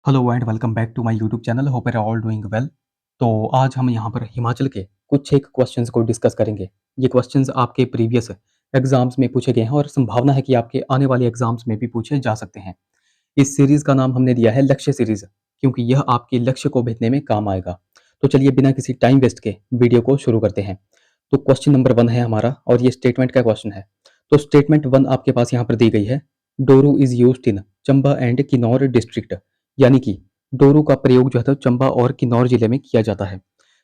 Hello and welcome back to my YouTube channel. Hope you are all doing well. तो आज हम यहाँ पर हिमाचल के कुछ एक क्वेश्चंस को डिस्कस करेंगे। ये क्वेश्चंस आपके प्रीवियस एग्जाम्स में पूछे गए हैं और संभावना है कि आपके आने वाले एग्जाम्स में भी पूछे जा सकते हैं। इस सीरीज का नाम हमने दिया है लक्ष्य सीरीज, क्योंकि यह आपके लक्ष्य को भेदने में काम आएगा। तो चलिए बिना किसी टाइम वेस्ट के वीडियो को शुरू करते हैं। तो क्वेश्चन नंबर 1 है हमारा और ये स्टेटमेंट का क्वेश्चन है। तो स्टेटमेंट 1 आपके पास यहाँ पर दी गई है। Doru is used in Chamba and Kinnaur district, यानी कि डोरू का प्रयोग जो है तो चंबा और किन्नौर जिले में किया जाता है।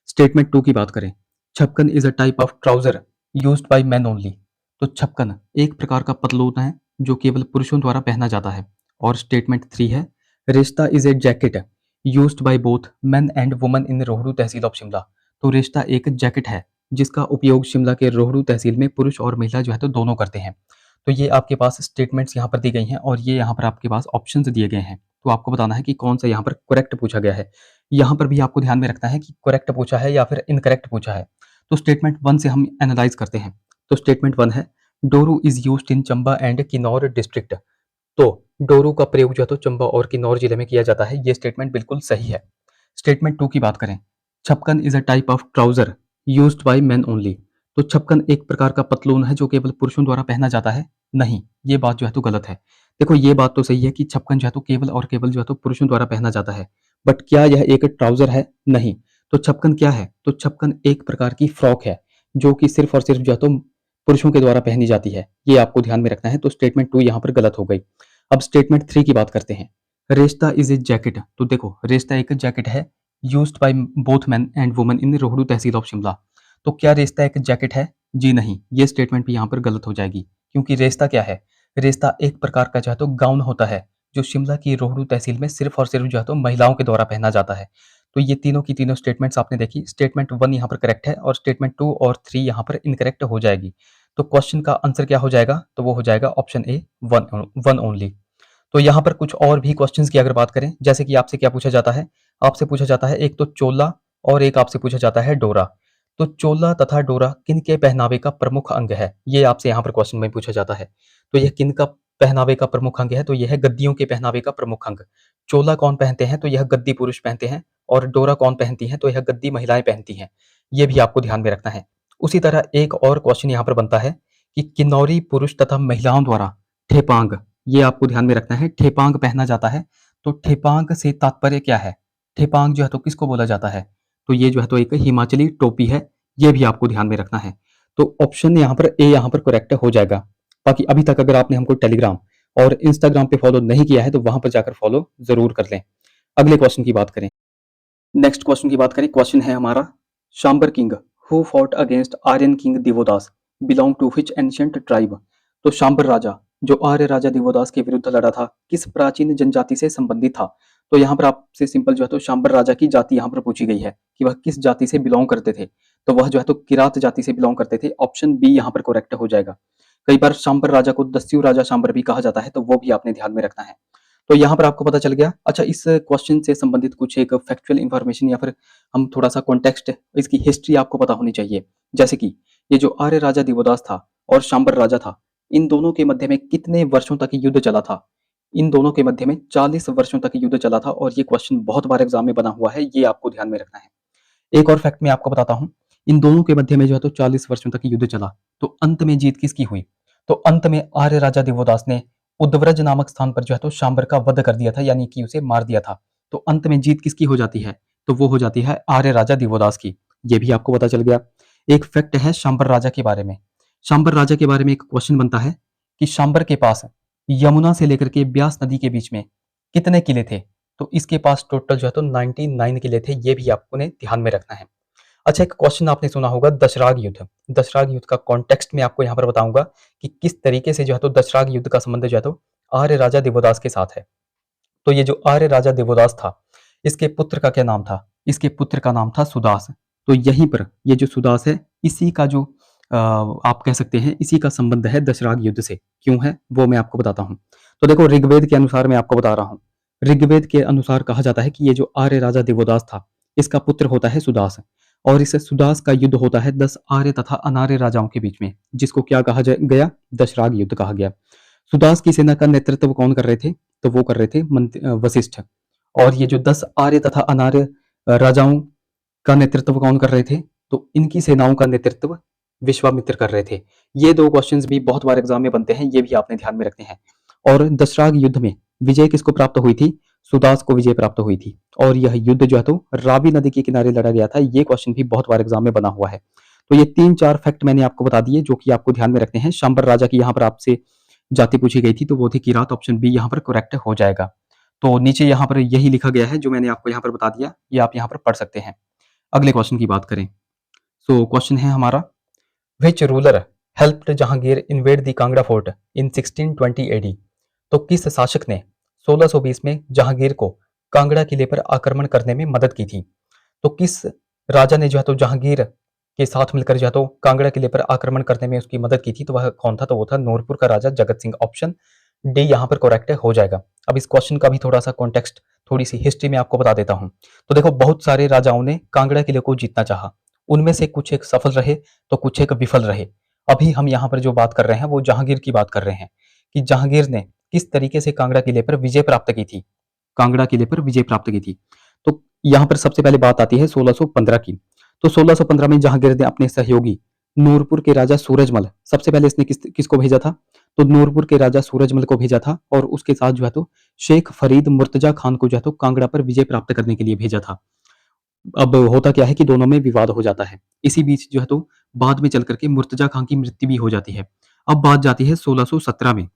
स्टेटमेंट 2 की बात करें, chhapkan is a type of trouser used by men only. तो छपकन एक प्रकार का पतलून है जो केवल पुरुषों द्वारा पहना जाता है। और स्टेटमेंट 3 है, reshta is a jacket used by both men and women in Rohru tehsil of Shimla. तो रेश्ता एक जैकेट है जिसका उपयोग शिमला के रोहड़ू तहसील में पुरुष और महिला जो है तो दोनों करते हैं। तो ये आपके पास स्टेटमेंट्स यहाँ पर दी गई हैं और ये यहाँ पर आपके पास ऑप्शंस दिए गए हैं। तो आपको बताना है कि कौन सा यहाँ पर करेक्ट पूछा गया है। यहाँ पर भी आपको ध्यान में रखना है कि करेक्ट पूछा है या फिर इनकरेक्ट पूछा है। तो स्टेटमेंट 1 से हम एनालाइज करते हैं। तो स्टेटमेंट 1 है, doru is used in Chamba and Kinnaur district. तो डोरू का प्रयोग जो है तो चंबा और किन्नौर जिले में किया जाता है। ये स्टेटमेंट बिल्कुल सही है। स्टेटमेंट 2 की बात करें, chhapkan is a type of trouser used by men only. तो छपकन एक प्रकार का पतलून है जो केवल पुरुषों द्वारा पहना जाता है। नहीं, ये बात जो है तो गलत है। देखो ये बात तो सही है कि छपकन जो है तो केवल और केवल जो है तो पुरुषों द्वारा पहना जाता है, बट क्या यह एक ट्राउजर है? नहीं। तो छपकन क्या है? तो छपकन एक प्रकार की फ्रॉक है जो कि सिर्फ और सिर्फ जो है तो पुरुषों के द्वारा पहनी जाती है। ये आपको ध्यान में रखना है। तो स्टेटमेंट 2 यहाँ पर गलत हो गई। अब स्टेटमेंट 3 की बात करते हैं। रेश्ता इज ए जैकेट। तो देखो रेश्ता एक जैकेट है used by both men and women in Rohru tehsil of Shimla. तो क्या रेश्ता एक जैकेट है? जी नहीं, ये स्टेटमेंट भी यहाँ पर गलत हो जाएगी, क्योंकि रेश्ता क्या है? रेश्ता एक प्रकार का जो है तो गाउन होता है जो शिमला की रोहड़ू तहसील में सिर्फ और सिर्फ जो है तो महिलाओं के द्वारा पहना जाता है। तो ये तीनों की तीनों स्टेटमेंट्स आपने देखी। स्टेटमेंट 1 यहाँ पर करेक्ट है और स्टेटमेंट 2 और 3 यहाँ पर इनकरेक्ट हो जाएगी। तो क्वेश्चन का आंसर क्या हो जाएगा? तो वो हो जाएगा ऑप्शन ए, वन ओनली। तो यहाँ पर कुछ और भी क्वेश्चंस की अगर बात करें, जैसे कि आपसे क्या पूछा जाता है? आपसे पूछा जाता है एक तो चोला और एक आपसे पूछा जाता है डोरा। तो चोला तथा डोरा किनके पहनावे का प्रमुख अंग है? ये आपसे यहाँ पर क्वेश्चन में पूछा जाता है। तो यह किनका पहनावे का प्रमुख अंग है? तो यह है गद्दियों के पहनावे का प्रमुख अंग। चोला कौन पहनते हैं? तो यह गद्दी पुरुष पहनते हैं। और डोरा कौन पहनती हैं? तो यह गद्दी महिलाएं पहनती हैं। ये भी आपको ध्यान में रखना है। उसी तरह एक और क्वेश्चन यहाँ पर बनता है कि किन्नौरी पुरुष तथा महिलाओं द्वारा ठेपांग, ये आपको ध्यान में रखना है, ठेपांग पहना जाता है। तो ठेपांग से तात्पर्य क्या है? ठेपांग जो है तो किसको बोला जाता है? तो ये जो है तो एक हिमाचली टोपी है। ये भी आपको ध्यान में रखना है। तो ऑप्शन यहाँ पर ए यहाँ पर करेक्ट हो जाएगा। बाकी अभी तक अगर आपने हमको टेलीग्राम और इंस्टाग्राम पे फॉलो नहीं किया है तो वहां पर जाकर फॉलो जरूर कर लें। अगले क्वेश्चन की बात करें। नेक्स्ट क्वेश्चन की बात करें। क्वेश्चन है हमारा, Shambar king who fought against Aryan king Divodas belong to which ancient tribe. तो शांबर राजा जो आर्य राजा दिवोदास के विरुद्ध लड़ा था, किस प्राचीन जनजाति से संबंधित था? तो यहाँ पर आपसे सिंपल जो है तो शांबर राजा की जाति यहाँ पर पूछी गई है कि वह किस जाति से बिलोंग करते थे। तो वह जो है तो किरात जाति से बिलोंग करते थे। ऑप्शन बी यहाँ पर करेक्ट हो जाएगा। कई बार शांबर राजा को दस्यु राजा शांबर भी कहा जाता है, तो वो भी आपने ध्यान में रखना है। तो यहाँ पर आपको पता चल गया। अच्छा, इस क्वेश्चन से संबंधित कुछ एक फैक्चुअल इंफॉर्मेशन या फिर हम थोड़ा सा कॉन्टेक्स्ट, इसकी हिस्ट्री आपको पता होनी चाहिए। जैसे कि ये जो आर्य राजा दिवोदास था और शांबर राजा था, इन दोनों के मध्य में कितने वर्षों तक युद्ध चला था? इन दोनों के मध्य में 40 वर्षों तक युद्ध चला था और ये क्वेश्चन बहुत बार एग्जाम में बना हुआ है। ये आपको ध्यान में रखना है। एक और फैक्ट मैं आपको बताता हूँ। इन दोनों के मध्य में जो है तो 40 वर्षों तक युद्ध चला, तो अंत में जीत किसकी हुई? तो अंत में आर्य राजा दिवोदास ने उद्व्रज नामक स्थान पर जो है तो शांबर का वध कर दिया था, यानी कि उसे मार दिया था। तो अंत में जीत किसकी हो जाती है? तो वो हो जाती है आर्य राजा दिवोदास की। ये भी आपको पता चल गया। एक फैक्ट है शांबर राजा के बारे में। शांबर राजा के बारे में एक क्वेश्चन बनता है कि शांबर के पास यमुना से लेकर के ब्यास नदी के बीच में कितने किले थे? तो इसके पास टोटल जो है तो 99 किले थे। ये भी आपको ने ध्यान में रखना है। अच्छा, एक क्वेश्चन आपने सुना होगा दशराग युद्ध। दशराग युद्ध का कॉन्टेक्स्ट मैं आपको यहाँ पर बताऊंगा कि किस तरीके से जो है तो दशराग युद्ध का संबंध जो है तो आर्य राजा दिवोदास के साथ है। तो ये जो आर्य राजा दिवोदास था, इसके पुत्र का क्या नाम था? इसके पुत्र का नाम था सुदास। तो यहीं पर ये जो सुदास है, इसी का जो आप कह सकते हैं इसी का संबंध है दशराग युद्ध से। क्यों है वो मैं आपको बताता हूँ। तो देखो ऋग्वेद के अनुसार मैं आपको बता रहा हूँ। ऋग्वेद के अनुसार कहा जाता है कि ये जो आर्य राजा दिवोदास था, इसका पुत्र होता है सुदास। और इस सुदास का युद्ध होता है 10 आर्य तथा अनार्य राजाओं के बीच में, जिसको क्या कहा गया? दशराग युद्ध कहा गया। सुदास की सेना का नेतृत्व कौन कर रहे थे? तो वो कर रहे थे वशिष्ठ। और ये जो 10 आर्य तथा अनार्य राजाओं का नेतृत्व कौन कर रहे थे? तो इनकी सेनाओं का नेतृत्व विश्वामित्र कर रहे थे। ये 2 क्वेश्चंस भी बहुत बार एग्जाम में बनते हैं, ये भी आपने ध्यान में रखने हैं। और दशराग युद्ध में विजय किसको प्राप्त हुई थी? सुदास को विजय प्राप्त हुई थी। और यह युद्ध जो है तो रावी नदी के किनारे लड़ा गया था। ये क्वेश्चन भी बहुत बार एग्जाम में बना हुआ है। तो ये 3-4 फैक्ट मैंने आपको बता दिए जो कि आपको ध्यान में रखने हैं। शांबर राजा की यहाँ पर आपसे जाति पूछी गई थी, तो वो थी किरात। ऑप्शन बी यहाँ पर करेक्ट हो जाएगा। तो नीचे यहाँ पर यही लिखा गया है जो मैंने आपको यहाँ पर बता दिया, ये आप यहाँ पर पढ़ सकते हैं। अगले क्वेश्चन की बात करें, सो क्वेश्चन है हमारा, which ruler helped Jahangir invade the Kangra fort in 1620 AD? तो किस शासक ने 1620 में जहांगीर को कांगड़ा किले पर आक्रमण करने में मदद की थी? तो किस राजा ने जो है तो जहांगीर के साथ मिलकर जो है तो कांगड़ा किले पर आक्रमण करने में उसकी मदद की थी? तो वह कौन था? तो वो था नूरपुर का राजा जगत सिंह। ऑप्शन डी यहाँ पर करेक्ट हो जाएगा। अब इस क्वेश्चन का भी थोड़ा सा कॉन्टेक्स्ट, थोड़ी सी हिस्ट्री में आपको बता देता हूँ। तो देखो, बहुत सारे राजाओं ने कांगड़ा किले को जीतना चाहा, उनमें से कुछ एक सफल रहे तो कुछ एक विफल रहे। अभी हम यहाँ पर जो बात कर रहे हैं वो जहांगीर की बात कर रहे हैं कि जहांगीर ने किस तरीके से कांगड़ा किले पर विजय प्राप्त की थी, कांगड़ा किले पर विजय प्राप्त की थी। तो यहाँ पर सबसे पहले बात आती है 1615 की। तो 1615 में जहांगीर ने अपने सहयोगी नूरपुर के राजा सूरजमल, सबसे पहले इसने किसको भेजा था? तो नूरपुर के राजा सूरजमल को भेजा था, और उसके साथ जो है तो शेख फरीद मुर्तजा खान को जो है तो कांगड़ा पर विजय प्राप्त करने के लिए भेजा था। अब होता क्या है कि दोनों में विवाद हो जाता है। इसी बीच जो है तो बाद में चल करके मुर्तजा खान की मृत्यु भी हो जाती है। अब बात जाती है 1617 में।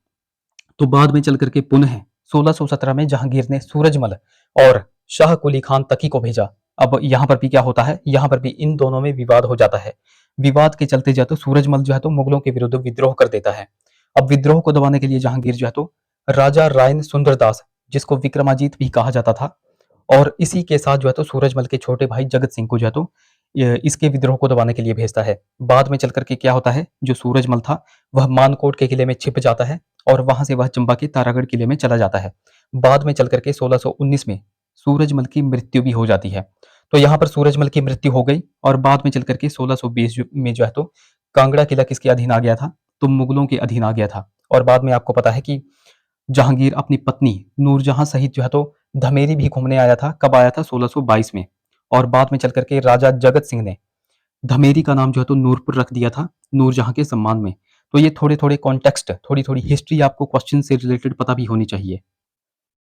तो बाद में चल करके पुनः 1617 में जहांगीर ने सूरजमल और शाह कुली खान तकी को भेजा। अब यहाँ पर भी क्या होता है? यहाँ पर भी इन दोनों में विवाद हो जाता है। विवाद के चलते जो है तो सूरजमल जो है तो मुगलों के विरुद्ध विद्रोह कर देता है। अब विद्रोह को दबाने के लिए जहांगीर जो है तो राजा रायन सुंदरदास, जिसको विक्रमाजीत भी कहा जाता था, और इसी के साथ जो है तो सूरजमल के छोटे भाई जगत सिंह को जो है तो इसके विद्रोह को दबाने के लिए भेजता है। बाद में चल करके क्या होता है, जो सूरजमल था वह मानकोट के किले में छिप जाता है, और वहां से वह चंबा के तारागढ़ किले में चला जाता है। बाद में चल करके 1619 में सूरजमल की मृत्यु भी हो जाती है। तो यहाँ पर सूरजमल की मृत्यु हो गई, और बाद में चल करके 1620 में जो है तो कांगड़ा किला किसके अधीन आ गया था? तो मुगलों के अधीन आ गया था। और बाद में आपको पता है कि जहांगीर अपनी पत्नी नूरजहां सहित जो है तो धमेरी भी घूमने आया था। कब आया था? 1622 में। और बाद में चल करके राजा जगत सिंह ने धमेरी का नाम जो है तो नूरपुर रख दिया था, नूरजहां के सम्मान में। तो ये थोड़े थोड़े कॉन्टेक्स्ट, थोड़ी थोड़ी हिस्ट्री आपको क्वेश्चन से रिलेटेड पता भी होनी चाहिए।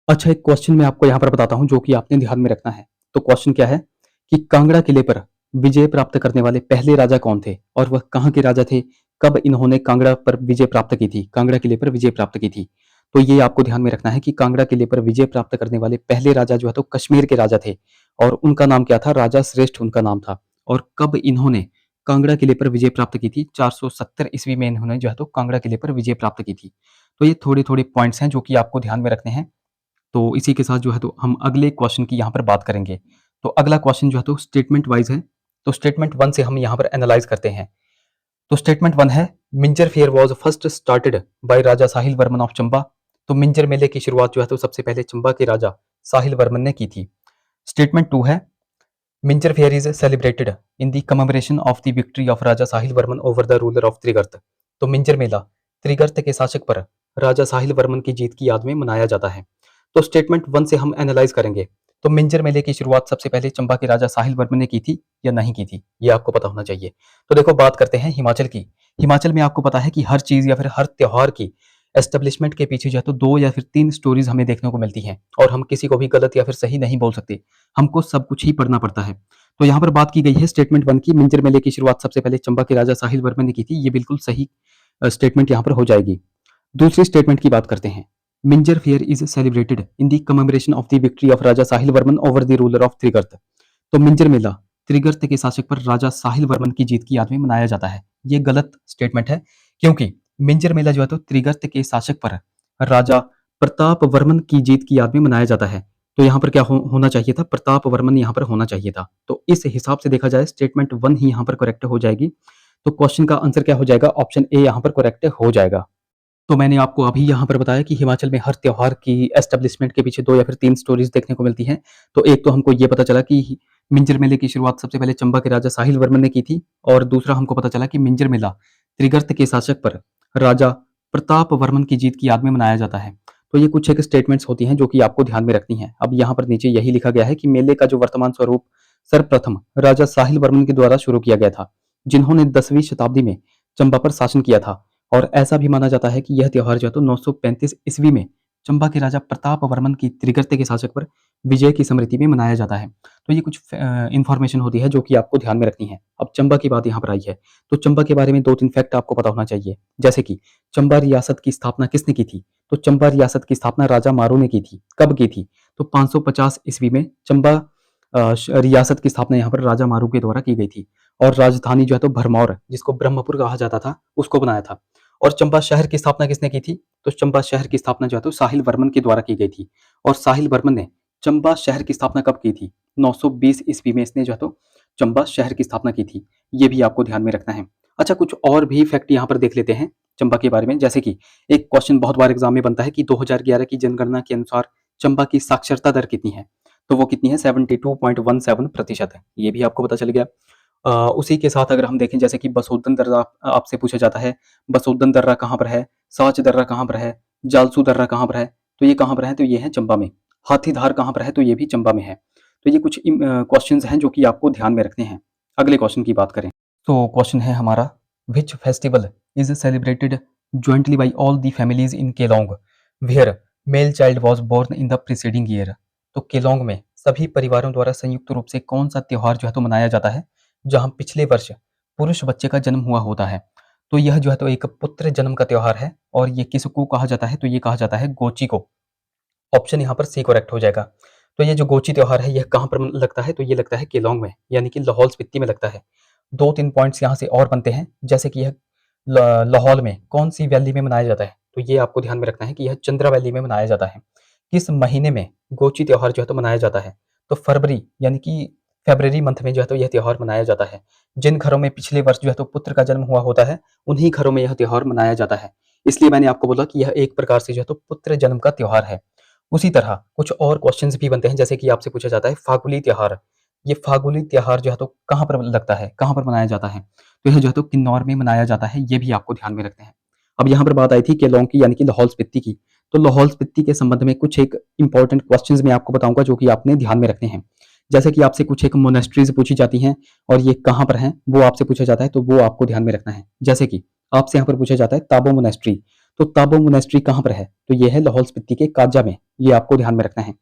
अच्छा, एक क्वेश्चन मैं आपको यहाँ पर बताता हूँ जो कि आपने ध्यान में रखना है। तो क्वेश्चन क्या है कि कांगड़ा किले पर विजय प्राप्त करने वाले पहले राजा कौन थे, और वह कहाँ के राजा थे? कब इन्होंने कांगड़ा पर विजय प्राप्त की थी, कांगड़ा किले पर विजय प्राप्त की थी? तो ये आपको ध्यान में रखना है कि कांगड़ा किले पर विजय प्राप्त करने वाले पहले राजा जो है तो कश्मीर के राजा थे, और उनका नाम क्या था? राजा श्रेष्ठ उनका नाम था। और कब इन्होंने कांगड़ा किले पर विजय प्राप्त की थी? 470 ईस्वी में इन्होंने जो है तो कांगड़ा किले पर विजय प्राप्त की थी। तो ये थोड़े थोड़े पॉइंट्स हैं जो कि आपको ध्यान में रखने हैं। तो इसी के साथ जो है तो हम अगले क्वेश्चन की यहाँ पर बात करेंगे। तो अगला क्वेश्चन जो है तो स्टेटमेंट वाइज है। तो स्टेटमेंट 1 से हम यहाँ पर एनालाइज करते हैं। तो स्टेटमेंट 1 है, Minjar fair was first started by Raja Sahil Varman of Chamba. तो मिंजर मेले की शुरुआत जो है तो सबसे पहले चंबा के राजा साहिल वर्मन ने की थी। स्टेटमेंट 2 है, Minjar fair is celebrated in the commemoration of the victory of Raja Sahil Varman over the ruler of Trigarta. तो मिंजर मेला त्रिगर्त के शासक पर राजा साहिल वर्मन की जीत की याद में मनाया जाता है। तो स्टेटमेंट 1 से हम एनालाइज करेंगे। तो मिंजर मेले की शुरुआत सबसे पहले चंबा के राजा साहिल वर्मन ने की थी या नहीं की थी, ये आपको पता होना चाहिए। तो देखो, बात करते हैं हिमाचल की। हिमाचल में आपको पता है कि हर चीज या फिर हर त्योहार की एस्टेब्लिशमेंट के पीछे जो है तो 2 या फिर 3 स्टोरीज हमें देखने को मिलती हैं, और हम किसी को भी गलत या फिर सही नहीं बोल सकते, हमको सब कुछ ही पढ़ना पड़ता है। तो यहाँ पर बात की गई है स्टेटमेंट 1 की, मिंजर मेले की शुरुआत सबसे पहले चंबा के राजा साहिल वर्मन ने की थी। ये बिल्कुल सही स्टेटमेंट यहाँ पर हो जाएगी। दूसरी स्टेटमेंट की बात करते हैं, Minjar fair is celebrated in the commemoration of the victory of Raja Sahil Varman over the ruler of Trigarta. तो मिंजर मेला त्रिगर्त के शासक पर राजा साहिल वर्मन की जीत की याद में मनाया जाता है। ये गलत स्टेटमेंट है, क्योंकि मिंजर मेला जो है तो त्रिगर्त के शासक पर राजा प्रताप वर्मन की जीत की याद में मनाया जाता है। तो यहाँ पर क्या होना चाहिए था? प्रताप वर्मन यहाँ पर होना चाहिए था। तो इस हिसाब से देखा जाए स्टेटमेंट 1 ही यहाँ पर करेक्ट हो जाएगी। तो क्वेश्चन का आंसर क्या हो जाएगा? ऑप्शन ए यहाँ पर करेक्ट हो जाएगा। तो मैंने आपको अभी यहाँ पर बताया कि हिमाचल में हर त्योहार की एस्टेब्लिशमेंट के पीछे 2 या फिर 3 स्टोरीज देखने को मिलती हैं। तो एक तो हमको ये पता चला कि मिंजर मेले की शुरुआत सबसे पहले चंबा के राजा साहिल वर्मन ने की थी, और दूसरा हमको पता चला कि मिंजर मेला त्रिगर्त के शासक पर राजा प्रताप वर्मन की जीत की याद में मनाया जाता है। तो ये कुछ एक स्टेटमेंट्स होती हैं जो कि आपको ध्यान में रखनी है। अब यहाँ पर नीचे यही लिखा गया है कि मेले का जो वर्तमान स्वरूप सर्वप्रथम राजा साहिल वर्मन के द्वारा शुरू किया गया था, जिन्होंने 10वीं शताब्दी में चंबा पर शासन किया था। और ऐसा भी माना जाता है कि यह त्योहार जो है तो 935 ईस्वी में चंबा के राजा प्रताप वर्मन की त्रिगर्ते के शासक पर विजय की स्मृति में मनाया जाता है। तो ये कुछ इंफॉर्मेशन होती है जो कि आपको ध्यान में रखनी है। अब चंबा की बात यहाँ पर आई है, तो चंबा के बारे में 2-3 फैक्ट आपको पता होना चाहिए। जैसे कि चंबा रियासत की स्थापना किसने की थी? तो चंबा रियासत की स्थापना राजा मारू ने की थी। कब की थी? तो 550 ईस्वी में चंबा रियासत की स्थापना यहाँ पर राजा मारू के द्वारा की गई थी। और राजधानी जो है तो भरमौर, जिसको ब्रह्मपुर कहा जाता था, उसको बनाया था। और चंबा शहर की स्थापना किसने की थी? तो चंबा शहर की स्थापना जो है तो साहिल वर्मन के द्वारा की गई थी। और साहिल वर्मन ने चंबा शहर की स्थापना कब की थी? 920 ईस्वी में इसने जो है तो चंबा शहर की स्थापना की थी। ये भी आपको ध्यान में रखना है। अच्छा, कुछ और भी फैक्ट यहाँ पर देख लेते हैं चंबा के बारे में। जैसे कि एक क्वेश्चन बहुत बार एग्जाम में बनता है कि 2011 की जनगणना के अनुसार चंबा की साक्षरता दर कितनी है? तो वो कितनी है? 72.17% है। ये भी आपको पता चल गया। उसी के साथ अगर हम देखें, जैसे कि बसोद्दन दर्रा आपसे पूछा जाता है, बसोद्दन दर्रा कहाँ पर है? साच दर्रा कहाँ पर है? जालसू दर्रा कहाँ पर है? तो ये कहाँ पर है? तो ये है चंबा में। हाथीधार कहाँ पर है? तो ये भी चंबा में है। तो ये कुछ क्वेश्चंस हैं जो कि आपको ध्यान में रखने हैं। अगले क्वेश्चन की बात करें, तो क्वेश्चन है हमारा, which festival is celebrated jointly by all the families in Kelong where male child was born in the preceding year? तो केलोंग में सभी परिवारों द्वारा संयुक्त रूप से कौन सा त्योहार जो है तो मनाया जाता है जहां पिछले वर्ष पुरुष बच्चे का जन्म हुआ होता है? तो यह जो है तो एक पुत्र जन्म का त्योहार है। और ये किसको कहा जाता है? तो ये कहा जाता है गोची को। ऑप्शन यहाँ पर सी करेक्ट हो जाएगा। तो ये जो गोची त्योहार है, यह कहाँ पर लगता है? तो ये लगता है केलोंग में, यानी कि लाहौल स्पीति में लगता है। 2-3 पॉइंट्स यहाँ से और बनते हैं, जैसे कि यह लाहौल में कौन सी वैली में मनाया जाता है? तो ये आपको ध्यान में रखना है कि यह चंद्रा वैली में मनाया जाता है। किस महीने में गोची त्योहार जो है तो मनाया जाता है? तो फरवरी, यानी कि फेब्रवरी मंथ में जो है तो यह त्योहार मनाया जाता है। जिन घरों में पिछले वर्ष जो है तो पुत्र का जन्म हुआ होता है, उन्हीं घरों में यह त्योहार मनाया जाता है। इसलिए मैंने आपको बोला कि यह एक प्रकार से जो है तो पुत्र जन्म का त्योहार है। उसी तरह कुछ और क्वेश्चंस भी बनते हैं, जैसे कि आपसे पूछा जाता है फागुली त्योहार। ये फागुली त्योहार जो है तो कहाँ पर लगता है, कहाँ पर मनाया जाता है? तो यह जो है तो किन्नौर में मनाया जाता है। ये भी आपको ध्यान में रखना है। अब यहाँ पर बात आई थी केलोंग की, यानी कि लाहौल स्पीति की। तो लाहौल स्पीति के संबंध में कुछ एक इंपॉर्टेंट क्वेश्चंस मैं आपको बताऊंगा जो कि आपने ध्यान में रखने हैं। जैसे कि आपसे कुछ एक मोनेस्ट्रीज पूछी जाती हैं और ये कहाँ पर हैं वो आपसे पूछा जाता है, तो वो आपको ध्यान में रखना है। जैसे कि आपसे यहाँ पर पूछा जाता है ताबो मोनेस्ट्री। तो ताबो मोनेस्ट्री कहाँ पर है? तो ये है लाहौल स्पीति के काजा में। ये आपको ध्यान में रखना है।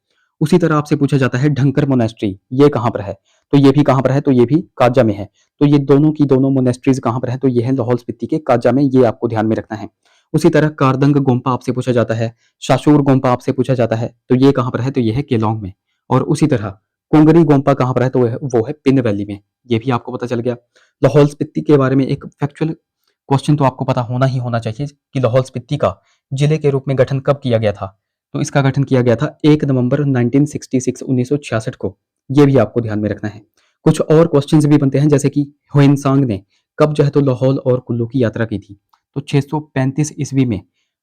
उसी तरह आपसे पूछा जाता है ढंकर मोनेस्ट्री, ये कहाँ पर है? तो ये भी कहाँ पर है? तो ये भी काजा में है। तो ये दोनों की दोनों मोनेस्ट्रीज कहाँ पर है? तो ये है लाहौल स्पीति के काजा में। ये आपको ध्यान में रखना है। उसी तरह कारदंग गोम्पा आपसे पूछा जाता है, शाशूर गोम्पा आपसे पूछा जाता है, तो ये कहाँ पर है? तो ये है केलोंग में। और उसी तरह कुंगरी गोम्पा कहाँ पर है? तो वो है पिन वैली में। ये भी आपको पता चल गया। लाहौल स्पीति के बारे में एक फैक्चुअल क्वेश्चन तो आपको पता होना ही होना चाहिए कि लाहौल स्पीति का जिले के रूप में गठन कब किया गया था? तो इसका गठन किया गया था 1 नवंबर 1966 को। ये भी आपको ध्यान में रखना है। कुछ और क्वेश्चंस भी बनते हैं, जैसे कि ह्वेनसांग ने कब जो है तो लाहौल और कुल्लू की यात्रा की थी? तो 635 ईस्वी में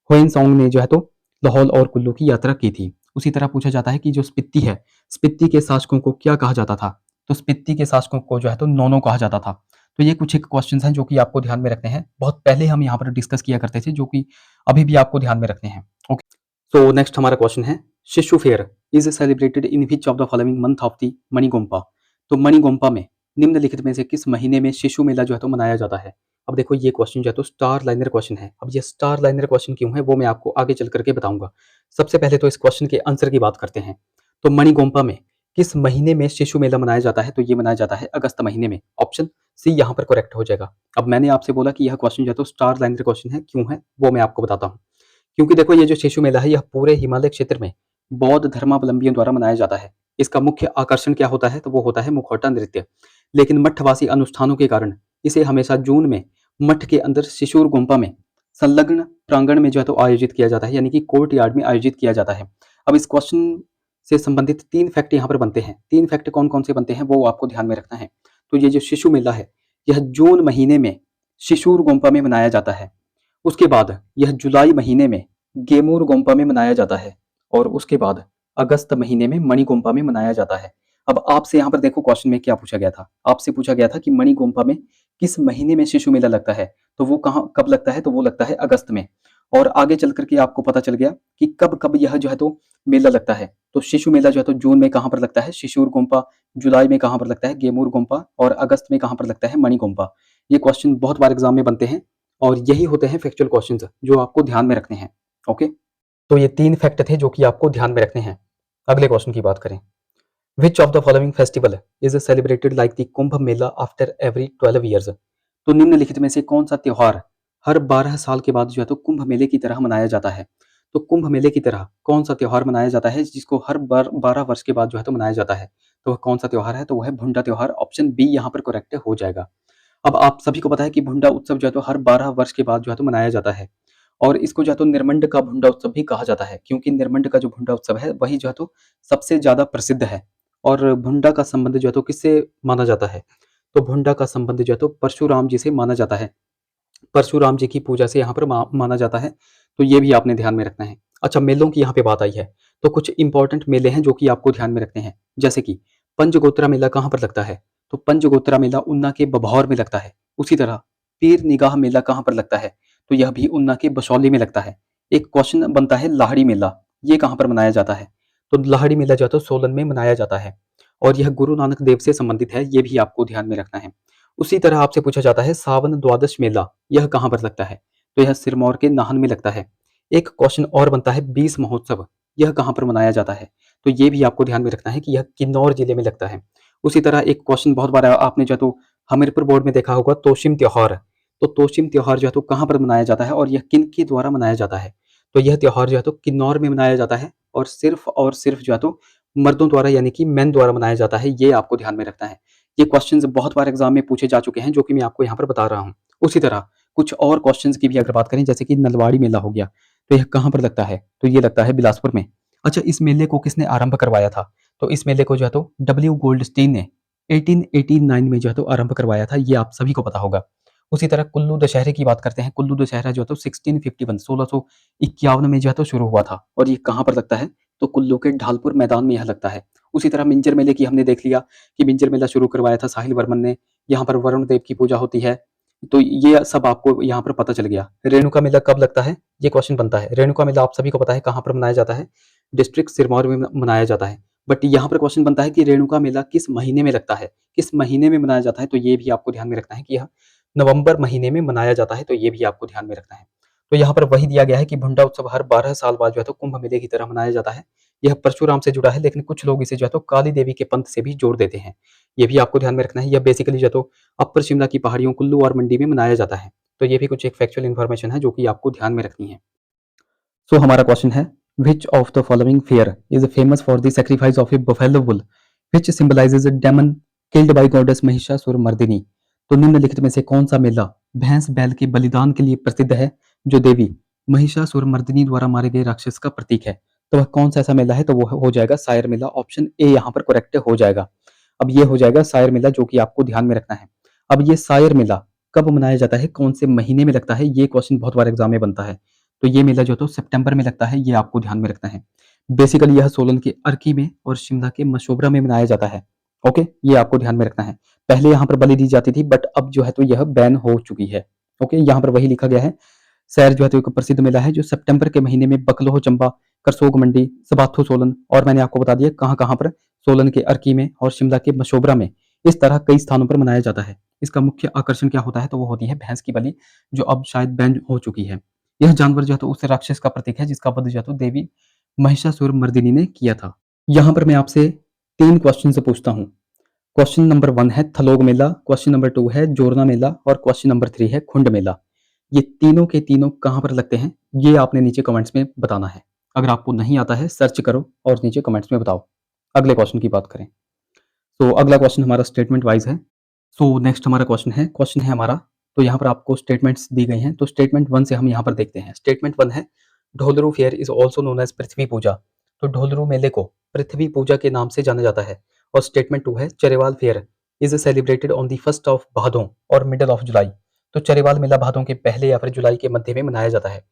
ह्वेनसांग ने जो है तो लाहौल और कुल्लू की यात्रा की थी। उसी तरह पूछा जाता है कि जो स्पीति है, स्पीति के शासकों को क्या कहा जाता था? तो स्पीति के शासकों को जो है तो नोनो कहा जाता था। तो ये कुछ एक क्वेश्चंस हैं जो कि आपको ध्यान में रखने हैं। बहुत पहले हम यहाँ पर डिस्कस किया करते थे, जो कि अभी भी आपको ध्यान में रखने हैं। ओके, सो नेक्स्ट हमारा क्वेश्चन है, Shishu fair is celebrated in which of the following month of the Manigompa? तो मणिगोम्पा में निम्नलिखित में से किस महीने में शिशु मेला जो है तो मनाया जाता है? अब देखो, ये क्वेश्चन जो है तो स्टार लाइनर क्वेश्चन है। अब ये स्टार लाइनर क्वेश्चन क्यों है वो मैं आपको आगे चल करके बताऊंगा। सबसे पहले तो इस क्वेश्चन के आंसर की बात करते हैं। तो मणिगोम्पा में किस महीने में शिशु मेला मनाया जाता है? तो ये मनाया जाता है अगस्त महीने में। ऑप्शन सी यहाँ पर करेक्ट हो जाएगा। अब मैंने आपसे बोला कि यह क्वेश्चन जो है तो स्टार लाइनर क्वेश्चन है, क्यों है वो मैं आपको बताता हूँ। क्योंकि देखो, ये जो शिशु मेला है यह पूरे हिमालय क्षेत्र में बौद्ध धर्मावलंबियों द्वारा मनाया जाता है। इसका मुख्य आकर्षण क्या होता है? तो वो होता है मुखौटा नृत्य। लेकिन मठवासी अनुष्ठानों के कारण इसे हमेशा जून में मठ के अंदर शिशुर गुम्पा में संलग्न प्रांगण में जो है तो आयोजित किया जाता है, यानी कि कोर्ट यार्ड में आयोजित किया जाता है। अब इस क्वेश्चन से संबंधित 3 फैक्ट यहाँ पर बनते हैं। 3 फैक्ट कौन कौन से बनते हैं वो आपको ध्यान में रखना है। तो ये जो शिशु मेला है यह जून महीने में शिशुर गोम्पा में मनाया जाता है। उसके बाद यह जुलाई महीने में गेमूर गोम्पा में मनाया जाता है। और उसके बाद अगस्त महीने में मणिगोम्पा में मनाया जाता है। अब आपसे यहाँ पर देखो, क्वेश्चन में क्या पूछा गया था? आपसे पूछा गया था कि मणिगोम्पा में किस महीने में शिशु मेला लगता है? तो वो कहाँ कब लगता है? तो वो लगता है अगस्त में। और आगे चल कर के आपको पता चल गया कि कब-कब यह जो है तो मेला लगता है। तो शिशु मेला जो है तो जून में कहाँ पर लगता है? शिशुर गोंपा, जुलाई में कहाँ पर लगता है? गेमूर गोंपा और अगस्त में कहाँ पर लगता है? मणिगोंपा। ये क्वेश्चन बहुत बार एग्जाम में बनते हैं और यही होते हैं फैक्चुअल क्वेश्चंस जो आपको ध्यान में रखने हैं। ओके, तो ये 3 फैक्ट थे जो कि आपको ध्यान में रखने हैं। अगले क्वेश्चन की बात करें। Which of the following festival is celebrated like the Kumbh Mela after every 12 years? तो निम्नलिखित में से कौन सा त्योहार हर 12 साल के बाद जो है तो कुंभ मेले की तरह मनाया जाता है? तो कुंभ मेले की तरह कौन सा त्योहार मनाया जाता है जिसको हर 12 वर्ष के बाद जो है तो मनाया जाता है? तो वह कौन सा त्योहार है? तो वह है भुंडा त्योहार। ऑप्शन बी यहाँ पर करेक्ट हो जाएगा। अब आप सभी को पता है कि भुंडा उत्सव जो है तो हर 12 वर्ष के बाद जो है तो मनाया जाता है और इसको जो है तो निर्मंड का भुंडा उत्सव भी कहा जाता है, क्योंकि निर्मंड का जो भुंडा उत्सव है वही जो है तो सबसे ज़्यादा प्रसिद्ध है। और भुंडा का संबंध जो है तो किससे माना जाता है? तो भुंडा का संबंध जो है तो परशुराम जी से माना जाता है। परशुराम जी की पूजा से यहाँ पर माना जाता है, तो ये भी आपने ध्यान में रखना है। अच्छा, मेलों की यहाँ पे बात आई है, तो कुछ इंपॉर्टेंट मेले हैं जो कि आपको ध्यान में रखने हैं, जैसे कि पंचगोत्रा मेला कहाँ पर लगता है? तो पंचगोत्रा मेला ऊना के बभौर में लगता है। उसी तरह पीर निगाह मेला कहाँ पर लगता है? तो यह भी ऊना के बसौली में लगता है। एक क्वेश्चन बनता है लाहड़ी मेला, ये कहाँ पर मनाया जाता है? तो लाहड़ी मेला जो है तो सोलन में मनाया जाता है और यह गुरु नानक देव से संबंधित है, ये भी आपको ध्यान में रखना है। उसी तरह आपसे पूछा जाता है सावन द्वादश मेला, यह कहाँ पर लगता है? तो यह सिरमौर के नाहन में लगता है। एक क्वेश्चन और बनता है बीस महोत्सव, यह कहाँ पर मनाया जाता है? तो ये भी आपको ध्यान में रखना है कि यह किन्नौर जिले में लगता है। उसी तरह एक क्वेश्चन बहुत बार आपने जो है तो हमीरपुर बोर्ड में देखा होगा तोशिम त्योहार। तो तोशिम त्योहार जो है तो कहाँ पर मनाया जाता है और यह किन के द्वारा मनाया जाता है? तो यह त्योहार जो है तो किन्नौर में मनाया जाता है और सिर्फ जो है तो मर्दों द्वारा यानी कि मेन द्वारा मनाया जाता है, ये आपको ध्यान में रखना है। ये क्वेश्चंस बहुत बार एग्जाम में पूछे जा चुके हैं जो कि मैं आपको यहाँ पर बता रहा हूँ। उसी तरह कुछ और क्वेश्चंस की भी अगर बात करें, जैसे कि नलवाड़ी मेला हो गया, तो यह कहाँ पर लगता है? तो ये लगता है बिलासपुर में। अच्छा, इस मेले को किसने आरंभ करवाया था? तो इस मेले को जो है तो डब्ल्यू गोल्डस्टीन ने 1889 में जो है तो आरंभ करवाया था, ये आप सभी को पता होगा। उसी तरह कुल्लू दशहरे की बात करते हैं। कुल्लू दशहरा जो है तो 1651 में जो है तो शुरू हुआ था और ये कहाँ पर लगता है? तो कुल्लू के ढालपुर मैदान में यह लगता है। उसी तरह मिंजर मेले की हमने देख लिया कि मिंजर मेला शुरू करवाया था साहिल वर्मन ने। यहाँ पर वरुण देव की पूजा होती है, तो ये सब आपको यहाँ पर पता चल गया। रेणुका मेला कब लगता है? ये क्वेश्चन बनता है। रेणुका मेला आप सभी को पता है कहाँ पर मनाया जाता है? डिस्ट्रिक्ट सिरमौर में मनाया जाता है। बट यहाँ पर क्वेश्चन बनता है कि रेणुका मेला किस महीने में लगता है? किस महीने में मनाया जाता है? तो ये भी आपको ध्यान में रखना है कि यह नवंबर महीने में मनाया जाता है, तो ये भी आपको ध्यान में रखना है। तो यहाँ पर वही दिया गया है कि भुंडा उत्सव हर 12 साल बाद जो है तो कुंभ मेले की तरह मनाया जाता है। यह परशुराम से जुड़ा है, लेकिन कुछ लोग इसे जो है तो काली देवी के पंथ से भी जोड़ देते हैं। ये भी आपको ध्यान में रखना है। यह बेसिकली जो है तो अपर शिमला की पहाड़ियों, कुल्लू और मंडी में मनाया जाता है। तो ये भी कुछ एक फैक्चुअल इन्फॉर्मेशन है जो कि आपको ध्यान में रखनी है। सो हमारा क्वेश्चन है, which of the following fair is famous for the sacrifice of a buffalo bull which symbolises demon killed by goddess Mahishasuramardini? तो निम्नलिखित में से कौन सा मेला भैंस बैल के बलिदान के लिए प्रसिद्ध है जो देवी महिषासुरमर्दिनी द्वारा मारे गए राक्षस का प्रतीक है? तो वह कौन सा ऐसा मेला है? तो वो हो जाएगा सायर मेला। ऑप्शन ए यहाँ पर करेक्ट हो जाएगा। अब ये हो जाएगा सायर मेला, जो कि आपको ध्यान में रखना है। अब ये सायर मेला कब मनाया जाता है, कौन से महीने में लगता है? ये क्वेश्चन बहुत बार एग्जाम में बनता है। तो ये मेला जो तो सितंबर में लगता है, ये आपको ध्यान में रखना है। बेसिकली यह सोलन के अर्की में और शिमला के मशोबरा में मनाया जाता है। ओके, ये आपको ध्यान में रखना है। पहले यहाँ पर बलि दी जाती थी, बट अब जो है तो यह बैन हो चुकी है। ओके, यहाँ पर वही लिखा गया है। सैर जो है तो एक प्रसिद्ध मेला है जो सितंबर के महीने में बकलोह, चंबा, करसोग मंडी, सबाथू सोलन और मैंने आपको बता दिया कहाँ पर, सोलन के अर्की में और शिमला के मशोबरा में, इस तरह कई स्थानों पर मनाया जाता है। इसका मुख्य आकर्षण क्या होता है? तो वो होती है भैंस की बलि, जो अब शायद बैन हो चुकी है। यह जानवर जो है तो उस राक्षस का प्रतीक है जिसका वध जो है तो देवी महिषासुरमर्दिनी ने किया था। यहाँ पर मैं आपसे 3 क्वेश्चन से पूछता हूँ। क्वेश्चन नंबर 1 है थलोग मेला, क्वेश्चन नंबर 2 है जोरना मेला और क्वेश्चन नंबर 3 है खुंड मेला। ये तीनों के तीनों कहाँ पर लगते हैं, ये आपने नीचे कमेंट्स में बताना है। अगर आपको नहीं आता है सर्च करो और नीचे कमेंट्स में बताओ। अगले क्वेश्चन की बात करें, तो अगला क्वेश्चन हमारा स्टेटमेंट वाइज है। सो नेक्स्ट हमारा क्वेश्चन है हमारा, तो यहाँ पर आपको स्टेटमेंट्स दी गई हैं। तो स्टेटमेंट 1 से हम यहाँ पर देखते हैं। स्टेटमेंट 1 है Dholru fair is also known as Prithvi Puja. तो ढोलरू मेले को पृथ्वी पूजा के नाम से जाना जाता है। और स्टेटमेंट 2 है Charewal fair is celebrated on the 1st of Bhadon और मिडल ऑफ जुलाई। तो चरेवाल मेला भादों के पहले या फिर जुलाई के मध्य में मनाया जाता है।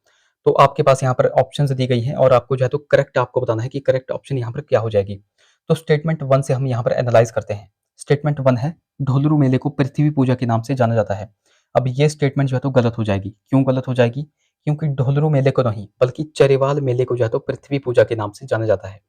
तो आपके पास यहाँ पर ऑप्शंस दी गई हैं और आपको जो है तो करेक्ट आपको बताना है कि करेक्ट ऑप्शन यहाँ पर क्या हो जाएगी। तो स्टेटमेंट 1 से हम यहाँ पर एनालाइज करते हैं। स्टेटमेंट 1 है ढोलरू मेले को पृथ्वी पूजा के नाम से जाना जाता है। अब ये स्टेटमेंट जो है तो गलत हो जाएगी। क्यों गलत हो जाएगी? क्योंकि ढोलरू मेले को नहीं बल्कि चरेवाल मेले को जो है तो पृथ्वी पूजा के नाम से जाना जाता है।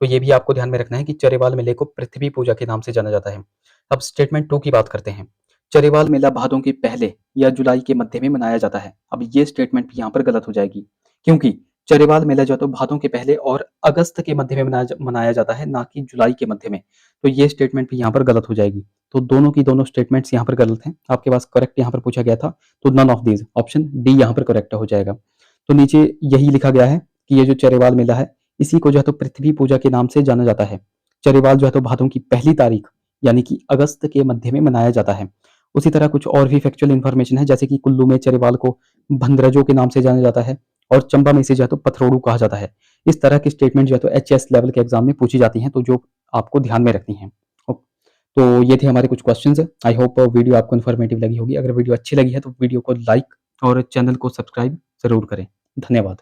तो ये भी आपको ध्यान में रखना है कि चरेवाल मेले को पृथ्वी पूजा के नाम से जाना जाता है। अब स्टेटमेंट 2 की बात करते हैं। चरेवाल मेला भादों के पहले या जुलाई के मध्य में मनाया जाता है। अब ये स्टेटमेंट भी यहाँ पर गलत हो जाएगी, क्योंकि चरेवाल मेला जो है तो भादों के पहले और अगस्त के मध्य में मनाया जाता है, ना कि जुलाई के मध्य में। तो ये स्टेटमेंट भी यहाँ पर गलत हो जाएगी। तो दोनों की दोनों स्टेटमेंट्स यहाँ पर गलत हैं। आपके पास करेक्ट यहाँ पर पूछा गया था, तो none of these, option D यहाँ पर करेक्ट हो जाएगा। तो नीचे यही लिखा गया है कि ये जो चरेवाल मेला है, इसी को जो है तो पृथ्वी पूजा के नाम से जाना जाता है। चरेवाल जो है तो भादों की पहली तारीख यानी कि अगस्त के मध्य में मनाया जाता है। उसी तरह कुछ और भी फैक्चुअल इन्फॉर्मेशन है, जैसे कि कुल्लू में चरेवाल को भंद्रजों के नाम से जाना जाता है और चंबा में इसे जो है तो पथरोड़ू कहा जाता है। इस तरह की स्टेटमेंट जो है तो एचएस लेवल के एग्जाम में पूछी जाती हैं, तो जो आपको ध्यान में रखनी है। तो ये थे हमारे कुछ क्वेश्चंस। आई होप वीडियो आपको इन्फॉर्मेटिव लगी होगी। अगर वीडियो अच्छी लगी है तो वीडियो को लाइक और चैनल को सब्सक्राइब ज़रूर करें। धन्यवाद।